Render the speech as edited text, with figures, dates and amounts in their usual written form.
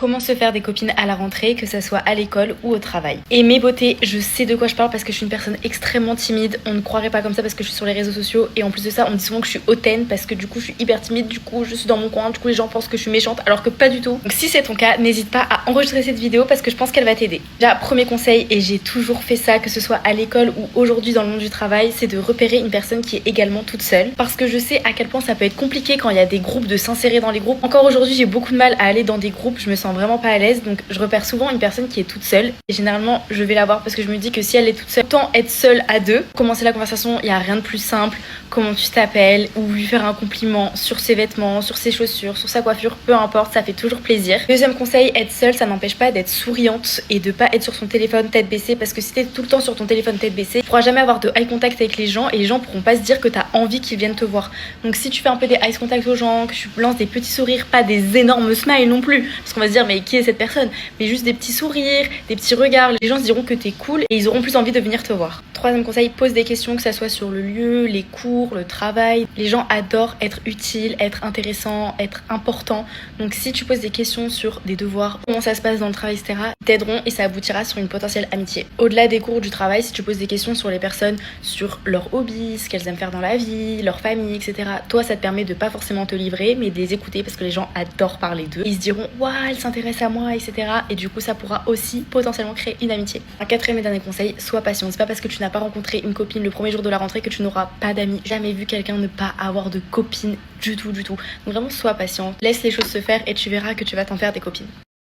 Comment se faire des copines à la rentrée, que ça soit à l'école ou au travail. Et mes beautés, je sais de quoi je parle parce que je suis une personne extrêmement timide. On ne croirait pas comme ça parce que je suis sur les réseaux sociaux. Et en plus de ça, on me dit souvent que je suis hautaine parce que du coup je suis hyper timide, du coup je suis dans mon coin, du coup les gens pensent que je suis méchante alors que pas du tout. Donc si c'est ton cas, n'hésite pas à enregistrer cette vidéo parce que je pense qu'elle va t'aider. Déjà, premier conseil, et j'ai toujours fait ça, que ce soit à l'école ou aujourd'hui dans le monde du travail, c'est de repérer une personne qui est également toute seule. Parce que je sais à quel point ça peut être compliqué quand il y a des groupes de s'insérer dans les groupes. Encore aujourd'hui, j'ai beaucoup de mal à aller dans des groupes, je me sens vraiment pas à l'aise. Donc je repère souvent une personne qui est toute seule et généralement je vais la voir parce que je me dis que si elle est toute seule, autant être seule à deux. Commencer la conversation, il n'y a rien de plus simple. Comment tu t'appelles, ou lui faire un compliment sur ses vêtements, sur ses chaussures, sur sa coiffure, peu importe, ça fait toujours plaisir. Deuxième conseil, être seule, ça n'empêche pas d'être souriante et de pas être sur son téléphone tête baissée, parce que si t'es tout le temps sur ton téléphone tête baissée, tu pourras jamais avoir de eye contact avec les gens et les gens pourront pas se dire que t'as envie qu'ils viennent te voir. Donc si tu fais un peu des eye contact aux gens, que tu lances des petits sourires, pas des énormes smiles non plus, parce qu'on va se dire mais qui est cette personne, mais juste des petits sourires, des petits regards, les gens se diront que t'es cool et ils auront plus envie de venir te voir. Troisième conseil, pose des questions, que ça soit sur le lieu, les cours, le travail. Les gens adorent être utiles, être intéressants, être importants. Donc si tu poses des questions sur des devoirs, comment ça se passe dans le travail, etc., ils t'aideront et ça aboutira sur une potentielle amitié. Au-delà des cours du travail, si tu poses des questions sur les personnes, sur leurs hobbies, ce qu'elles aiment faire dans la vie, leur famille, etc., toi ça te permet de pas forcément te livrer, mais de les écouter parce que les gens adorent parler d'eux. Ils se diront waouh, elle s'intéresse à moi, etc. Et du coup ça pourra aussi potentiellement créer une amitié. Un quatrième et dernier conseil, sois patient. C'est pas parce que tu n'as pas rencontré une copine le premier jour de la rentrée que tu n'auras pas d'amis. Jamais vu quelqu'un ne pas avoir de copine du tout. Donc vraiment sois patiente, laisse les choses se faire et tu verras que tu vas t'en faire des copines.